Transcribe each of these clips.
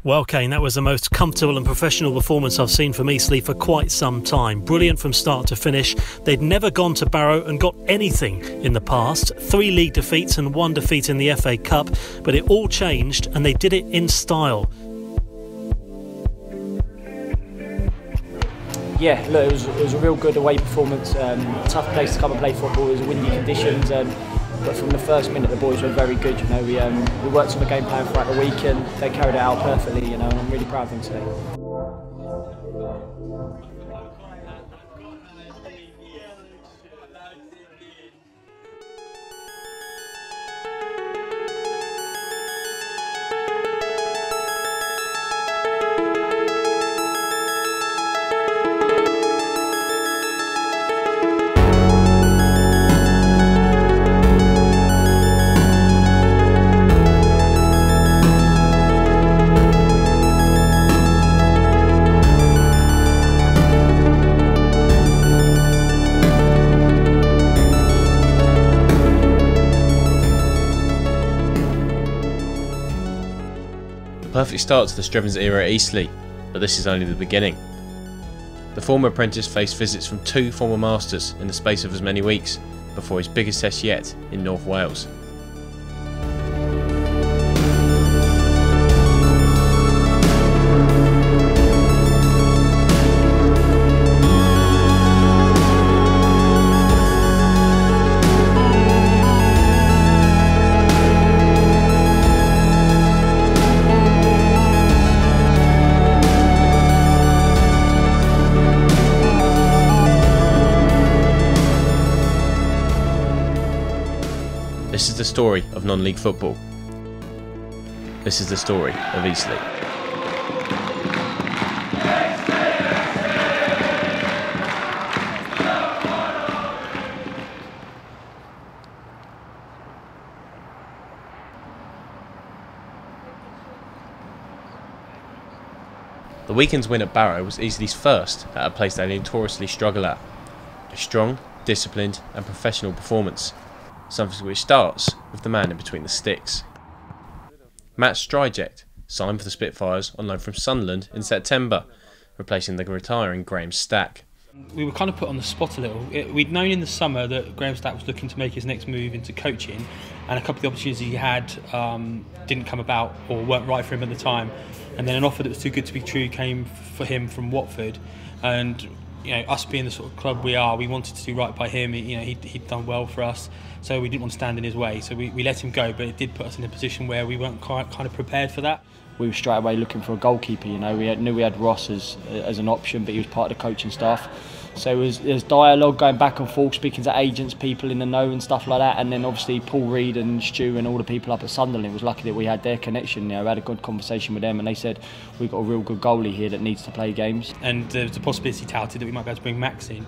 Well, Kane, that was the most comfortable and professional performance I've seen from Eastleigh for quite some time. Brilliant from start to finish. They'd never gone to Barrow and got anything in the past. 3 league defeats and 1 defeat in the FA Cup, but it all changed and they did it in style. Yeah, look, it was a real good away performance. Tough place to come and play football. It was windy conditions. But from the first minute, the boys were very good. You know, we worked on the game plan throughout the week, and they carried it out perfectly. You know, and I'm really proud of them today. Perfect start to the Strevens era at Eastleigh, but this is only the beginning. The former apprentice faced visits from 2 former masters in the space of as many weeks before his biggest test yet in North Wales. This is the story of non-league football. This is the story of Eastleigh. The weekend's win at Barrow was Eastleigh's first at a place they notoriously struggle at. A strong, disciplined and professional performance. Something which starts with the man in between the sticks. Matt Stryject signed for the Spitfires on loan from Solent in September, replacing the retiring Graham Stack. We were kind of put on the spot a little. We'd known in the summer that Graham Stack was looking to make his next move into coaching, and a couple of the opportunities he had didn't come about or weren't right for him at the time. And then an offer that was too good to be true came for him from Watford, and you know, us being the sort of club we are, we wanted to do right by him. You know, he'd done well for us, so we didn't want to stand in his way. So we let him go, but it did put us in a position where we weren't kind of prepared for that. We were straight away looking for a goalkeeper. You know, knew we had Ross as an option, but he was part of the coaching staff. So there's dialogue going back and forth, speaking to agents, people in the know and stuff like that. And then obviously Paul Reed and Stu and all the people up at Sunderland, it was lucky that we had their connection. You know, we had a good conversation with them, and they said we've got a real good goalie here that needs to play games. And there was a possibility touted that we might be able to bring Max in.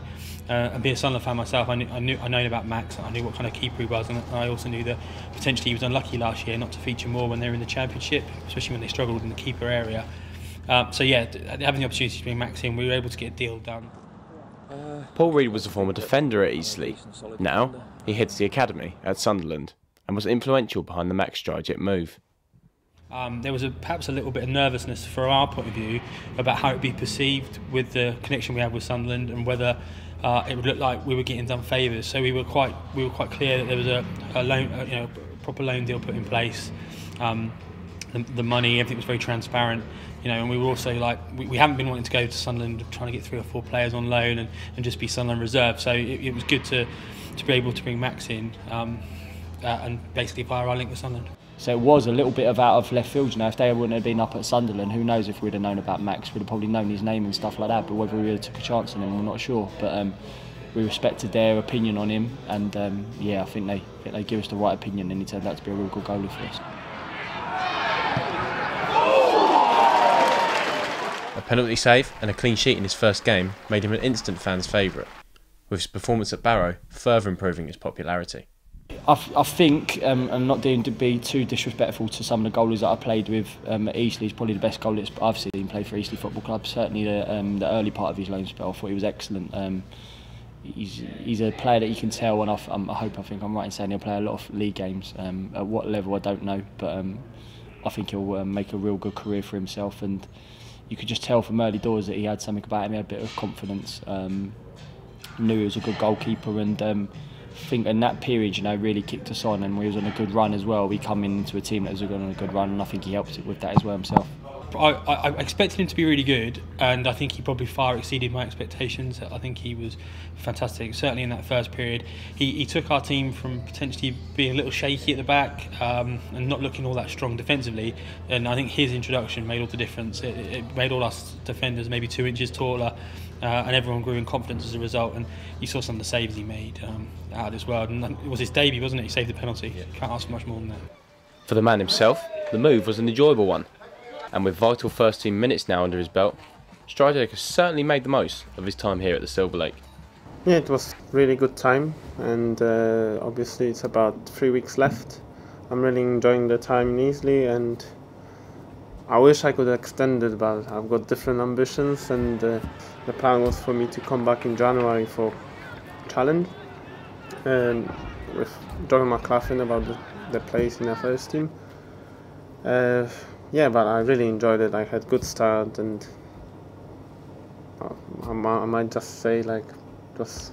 And being a Sunderland fan myself, I known about Max. I knew what kind of keeper he was, and I also knew that potentially he was unlucky last year not to feature more when they were in the Championship, especially when they struggled in the keeper area. So yeah, having the opportunity to bring Max in, we were able to get a deal done. Paul Reed was a former defender at Eastleigh. Now he heads the academy at Sunderland and was influential behind the Max Stryject move. There was perhaps a little bit of nervousness from our point of view about how it would be perceived with the connection we have with Sunderland, and whether it would look like we were getting done favours. So we were quite clear that there was a loan, proper loan deal put in place. The money, everything was very transparent. You know, and we were also like, we haven't been wanting to go to Sunderland trying to get 3 or 4 players on loan and just be Sunderland reserve. So it was good to be able to bring Max in and basically via our link with Sunderland. So it was a little bit of out of left field. You know, if they wouldn't have been up at Sunderland, who knows if we'd have known about Max? We'd have probably known his name and stuff like that. But whether we would have took a chance on him, we're not sure. But we respected their opinion on him, and yeah, I think they give us the right opinion, and he turned out to be a real good goalie for us. A penalty save and a clean sheet in his first game made him an instant fan's favourite, with his performance at Barrow further improving his popularity. I think, I'm not doing to be too disrespectful to some of the goalies that I played with at Eastleigh. He's probably the best goalie I've seen play for Eastleigh Football Club. Certainly the early part of his loan spell, I thought he was excellent. He's a player that you can tell, and I think I'm right in saying he'll play a lot of league games. At what level I don't know, but I think he'll make a real good career for himself, and you could just tell from early doors that he had something about him. He had a bit of confidence, knew he was a good goalkeeper, and I think in that period, really kicked us on, and we was on a good run as well. We come into a team that was on a good run, and I think he helped with that as well himself. I expected him to be really good, and I think he probably far exceeded my expectations. I think he was fantastic, certainly in that first period. He took our team from potentially being a little shaky at the back and not looking all that strong defensively, and I think his introduction made all the difference. It made all us defenders maybe 2 inches taller, and everyone grew in confidence as a result, and you saw some of the saves he made out of this world, and it was his debut, wasn't it? He saved the penalty. Yeah. Can't ask for much more than that. For the man himself, the move was an enjoyable one. And with vital first team minutes now under his belt, Strider has certainly made the most of his time here at the Silver Lake. Yeah, it was really good time, and obviously it's about 3 weeks left. I'm really enjoying the time in Eastleigh, and I wish I could extend it, but I've got different ambitions, and the plan was for me to come back in January for challenge, and with John McLaughlin about the place in the first team. Yeah, but I really enjoyed it. I had good start, and I might just say just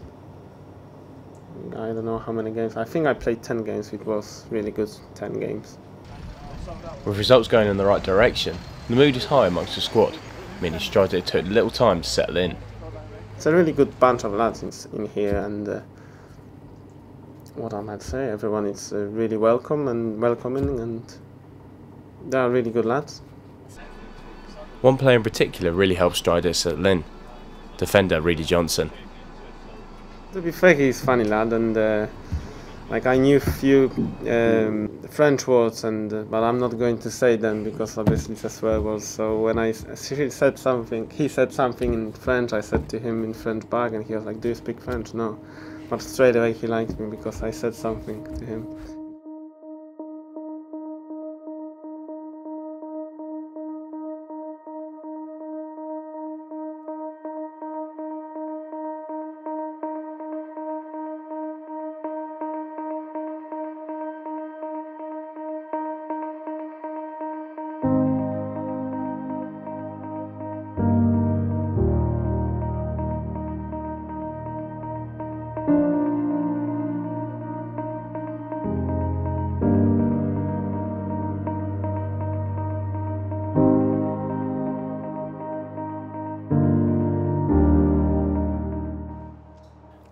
I don't know how many games. I think I played 10 games. It was really good 10 games. With results going in the right direction, the mood is high amongst the squad, meaning Strider took little time to settle in. It's a really good bunch of lads in here, and what I might say, everyone is really welcome and welcoming, and they are really good lads. One player in particular really helped Strider settle in, defender Reedy Johnson. To be fair, he's a funny lad, and I knew a few French words, but I'm not going to say them because obviously it's a swear word. So when he said something in French, I said to him in French back, and he was like, "Do you speak French?" No. But straight away he liked me because I said something to him.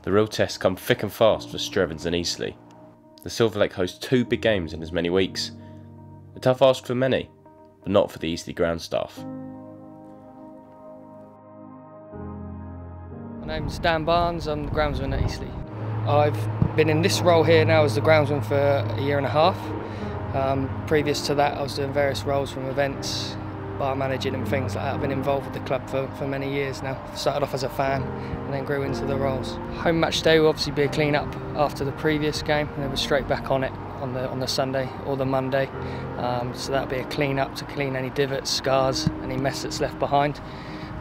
The real tests come thick and fast for Strevens and Eastleigh. The Silver Lake hosts 2 big games in as many weeks. A tough ask for many, but not for the Eastleigh ground staff. My name's Dan Barnes, I'm the groundsman at Eastleigh. I've been in this role here now as the groundsman for a year and a half. Previous to that I was doing various roles from events, bar managing and things like that. I've been involved with the club for many years now. Started off as a fan and then grew into the roles. Home match day will obviously be a clean up after the previous game, and then we're straight back on it on the Sunday or the Monday. So that'll be a clean up to clean any divots, scars, any mess that's left behind.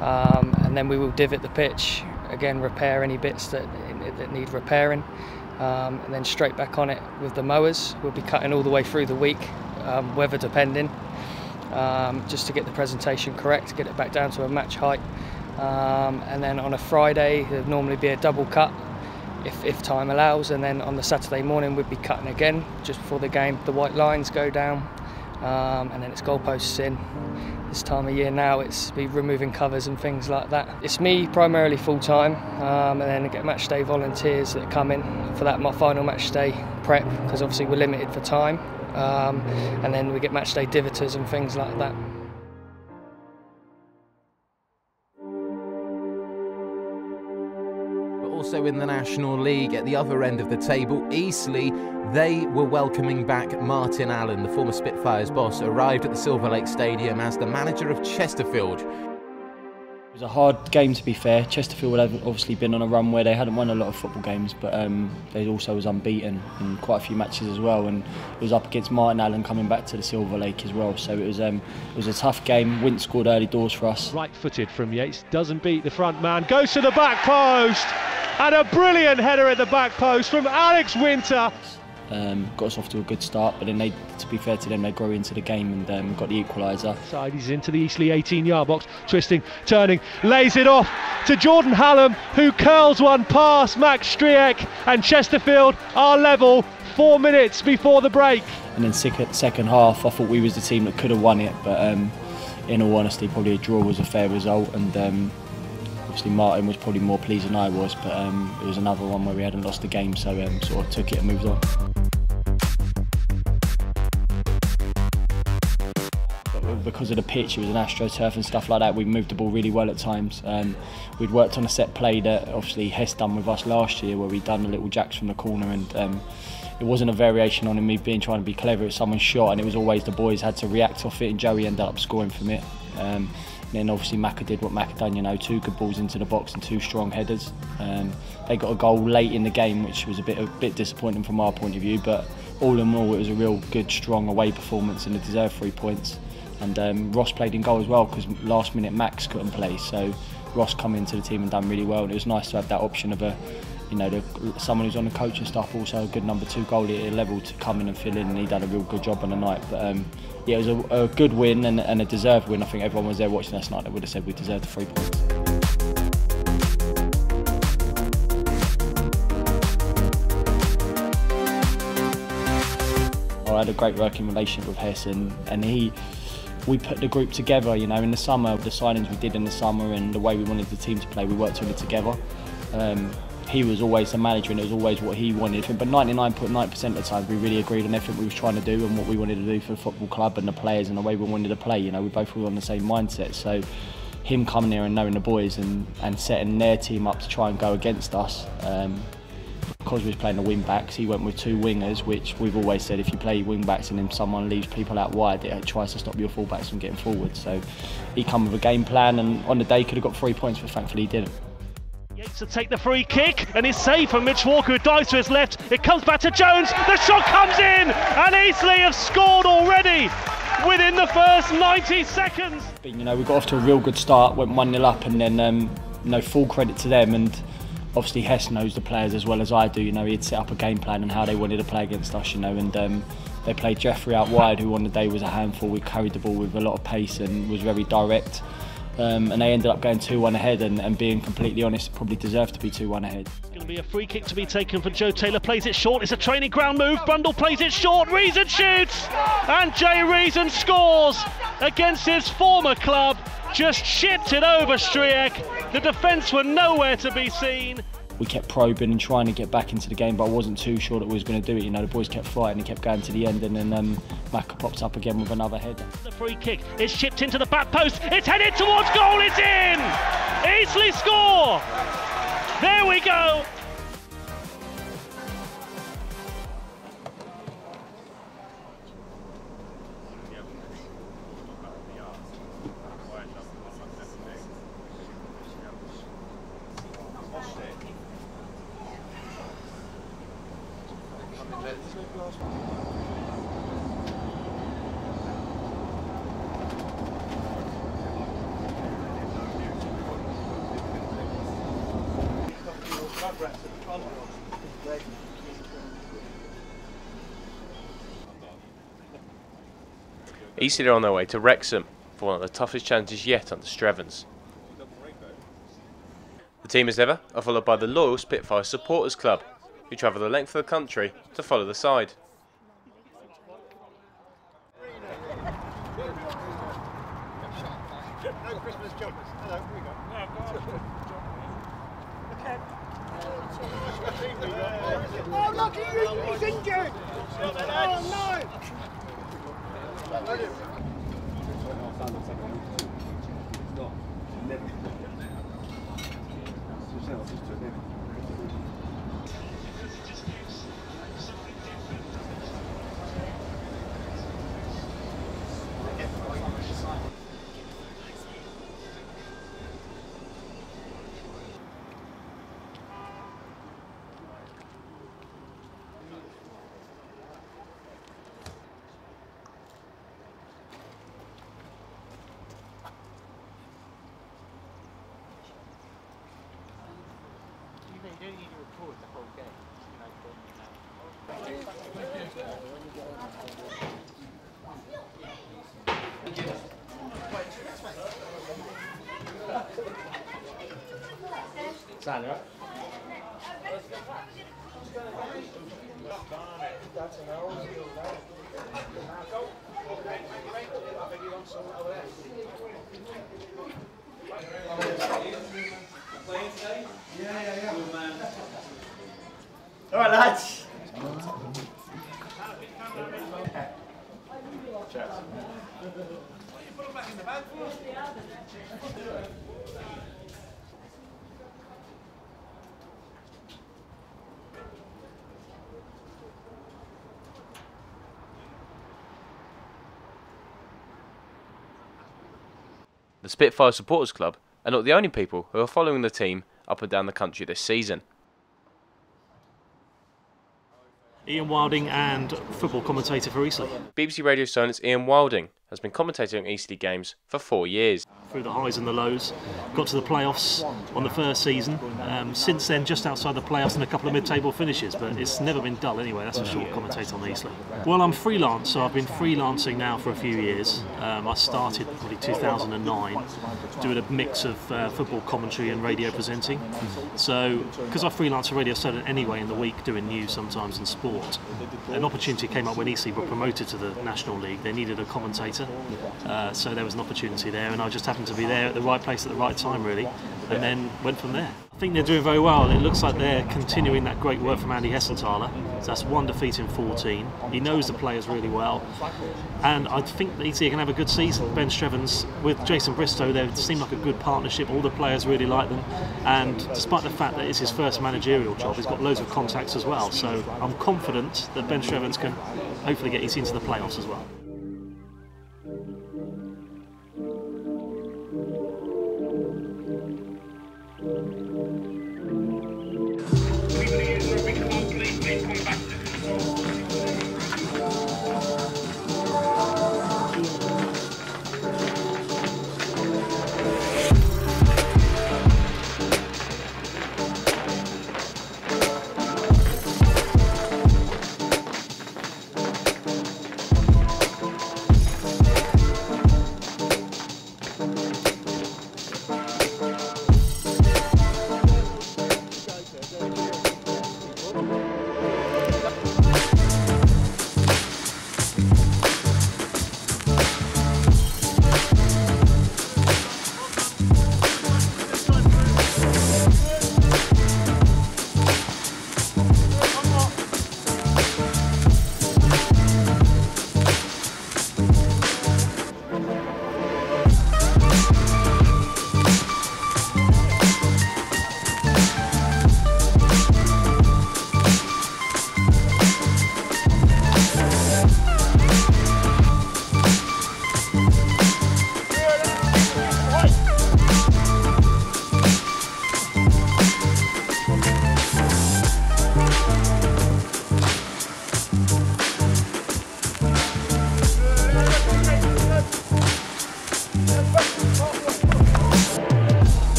And then we will divot the pitch, again repair any bits that need repairing. And then straight back on it with the mowers. We'll be cutting all the way through the week, weather depending. Just to get the presentation correct, get it back down to a match height, and then on a Friday there'd normally be a double cut if time allows, and then on the Saturday morning we'd be cutting again just before the game. The white lines go down, and then it's goalposts in. This time of year now it's be removing covers and things like that. It's me primarily full time, and then I get match day volunteers that come in for that my final match day prep, because obviously we're limited for time. And then we get matchday divoters and things like that. But also in the National League, at the other end of the table, Eastleigh, they were welcoming back Martin Allen, the former Spitfires boss, arrived at the Silver Lake Stadium as the manager of Chesterfield. It was a hard game, to be fair. Chesterfield had obviously been on a run where they hadn't won a lot of football games, but they also was unbeaten in quite a few matches as well, and it was up against Martin Allen coming back to the Silver Lake as well. So it was a tough game. Whyte scored early doors for us. Right-footed from Yates, doesn't beat the front man, goes to the back post, and a brilliant header at the back post from Alex Winter. got us off to a good start, but then to be fair to them, they grew into the game and got the equaliser. Side, he's into the Eastleigh 18-yard box, twisting, turning, lays it off to Jordan Hallam, who curls one past Max Striek, and Chesterfield are level 4 minutes before the break. And then second half, I thought we was the team that could have won it, but in all honesty, probably a draw was a fair result, and obviously Martin was probably more pleased than I was, but it was another one where we hadn't lost the game, so sort of took it and moved on. But because of the pitch, it was an AstroTurf and stuff like that, we moved the ball really well at times. We'd worked on a set play that obviously Hess done with us last year, where we'd done a little jacks from the corner, and it wasn't a variation on me trying to be clever. It was someone's shot, and it was always the boys had to react off it, and Joey ended up scoring from it. Then obviously Macca did what Macca done, 2 good balls into the box and 2 strong headers. They got a goal late in the game, which was a bit disappointing from our point of view, but all in all it was a real good, strong away performance and a deserved 3 points. And Ross played in goal as well, because last minute Max couldn't play, so Ross come into the team and done really well, and it was nice to have that option of someone who's on the coaching staff, also a good number 2 goalie at a level, to come in and fill in, and he done a real good job on the night. But yeah, it was a good win and a deserved win. I think everyone was there watching us tonight that would have said we deserved the 3 points. I had a great working relationship with Hess, and we put the group together, in the summer, the signings we did in the summer and the way we wanted the team to play, we worked on it together. He was always the manager, and it was always what he wanted, but 99.9% of the time we really agreed on everything we was trying to do and what we wanted to do for the football club and the players and the way we wanted to play. We both were on the same mindset, so him coming here and knowing the boys and setting their team up to try and go against us, because we was playing the wing backs, he went with 2 wingers, which we've always said, if you play wing backs and then someone leaves people out wide, it tries to stop your full backs from getting forward. So he come with a game plan, and on the day could have got 3 points, but thankfully he didn't. Yates to take the free kick, and it's saved from Mitch Walker, who dives to his left. It comes back to Jones, the shot comes in, and Eastleigh have scored already within the first 90 seconds. We got off to a real good start, went 1-0 up, and then full credit to them, and obviously Hess knows the players as well as I do. He'd set up a game plan and how they wanted to play against us, and they played Jeffrey out wide, who on the day was a handful. We carried the ball with a lot of pace and was very direct. And they ended up going 2-1 ahead, and being completely honest, probably deserved to be 2-1 ahead. It's going to be a free kick to be taken for Joe Taylor, plays it short, it's a training ground move, Brundle plays it short, Reason shoots, and Jay Reason scores against his former club, just chipped it over Striek, the defence were nowhere to be seen. We kept probing and trying to get back into the game, but I wasn't too sure that we was going to do it. The boys kept fighting and kept going to the end, and then Macca pops up again with another header. The free kick is chipped into the back post, it's headed towards goal, it's in! Eastleigh score! There we go! Eastleigh are on their way to Wrexham for one of the toughest challenges yet under Strevens. The team as ever are followed by the loyal Spitfires supporters club, who travel the length of the country to follow the side. Oh, look, he's injured! Oh, no! Sally, right? All right, lads. The Spitfire Supporters Club are not the only people who are following the team up and down the country this season. Ian Wilding and football commentator for Eastleigh. BBC Radio Solent's Ian Wilding has been commentating on Eastleigh games for 4 years. Through the highs and the lows, got to the playoffs on the first season. Since then, just outside the playoffs and a couple of mid-table finishes, but it's never been dull anyway. That's for sure. Commentate on Eastleigh. Well, I'm freelance, so I've been freelancing now for a few years. I started probably 2009, doing a mix of football commentary and radio presenting. So, because I freelance for Radio Solent anyway in the week, doing news sometimes and sport, an opportunity came up when Eastleigh were promoted to the National League. They needed a commentator, so there was an opportunity there, and I just happened to be there at the right place at the right time, really, and then went from there. I think they're doing very well. It looks like they're continuing that great work from Andy Hessenthaler. So that's 1 defeat in 14. He knows the players really well, and I think that Eastleigh can have a good season. Ben Strevens with Jason Bristow, they seem like a good partnership. All the players really like them, and despite the fact that it's his first managerial job, he's got loads of contacts as well. So I'm confident that Ben Strevens can hopefully get Eastleigh into the playoffs as well.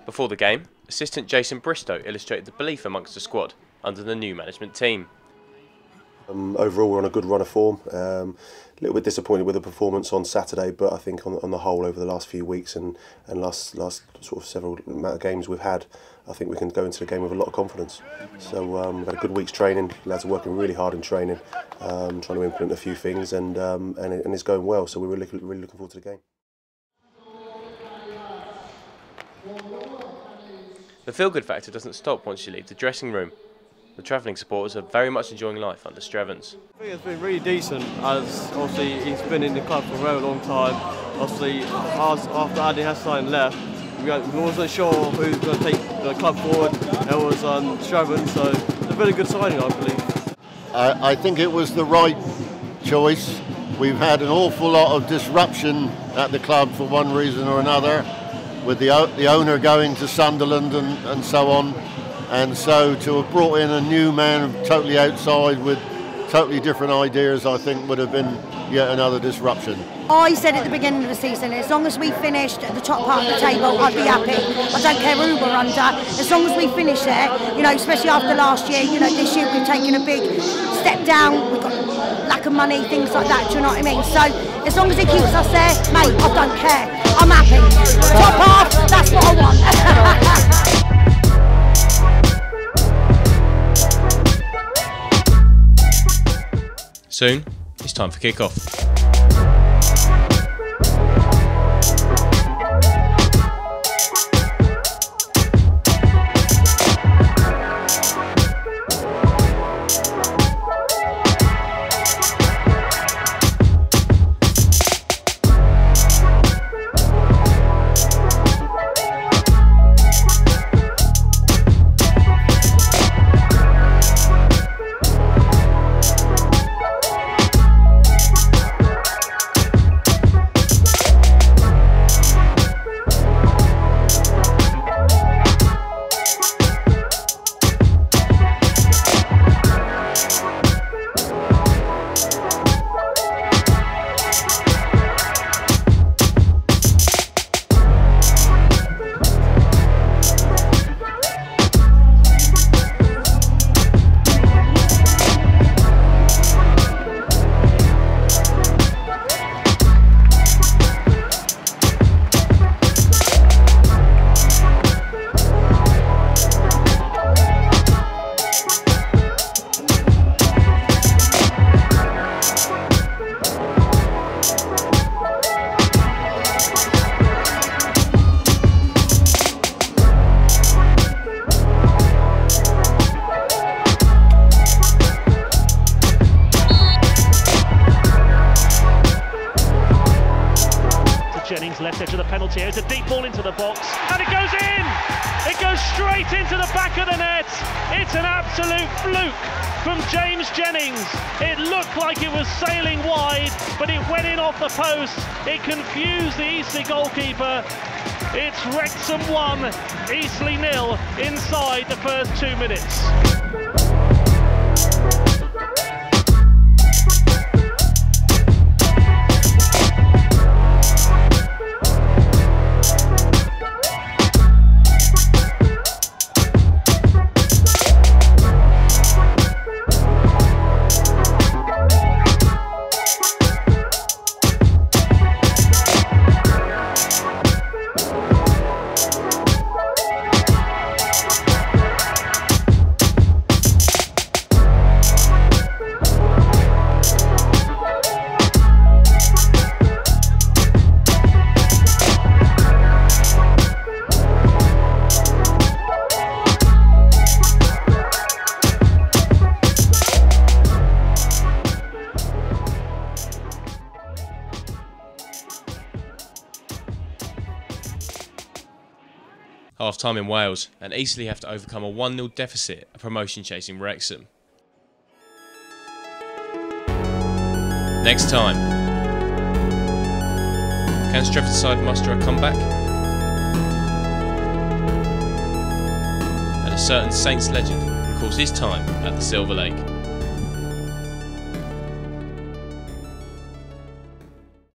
Before the game, assistant Jason Bristow illustrated the belief amongst the squad under the new management team. Overall, we're on a good run of form. A little bit disappointed with the performance on Saturday, but I think on the whole, over the last few weeks and last sort of several amount of games we've had, I think we can go into the game with a lot of confidence. So we've had a good week's training. Lads are working really hard in training, trying to implement a few things, and it's going well. So we're really looking forward to the game. The feel-good factor doesn't stop once you leave the dressing room. The travelling supporters are very much enjoying life under Strevens. I think it's been really decent, as obviously he's been in the club for a very long time. Obviously, after Andy Hessenthaler left, we wasn't sure who was going to take the club forward. It was Strevens, so it's a very good signing, I believe. I think it was the right choice. We've had an awful lot of disruption at the club for one reason or another, with the owner going to Sunderland and so on. and so to have brought in a new man totally outside with totally different ideas, I think would have been yet another disruption. I said at the beginning of the season, as long as we finished at the top part of the table, I'd be happy. I don't care who we're under, as long as we finish there, you know, especially after last year, you know, this year we've taken a big step down, we've got lack of money, things like that, do you know what I mean? So, as long as it keeps us there, mate, I don't care, I'm happy. Top half, that's what I want. Soon, it's time for kick-off. Left edge of the penalty area, it's a deep ball into the box, and it goes in! It goes straight into the back of the net. It's an absolute fluke from James Jennings. It looked like it was sailing wide, but it went in off the post. It confused the Eastleigh goalkeeper. It's Wrexham 1, Eastleigh 0 inside the first 2 minutes. Half-time in Wales, and Eastleigh have to overcome a 1-0 deficit at promotion-chasing Wrexham. Next time, can Strevens side muster a comeback? And a certain Saints legend recalls his time at the Silver Lake.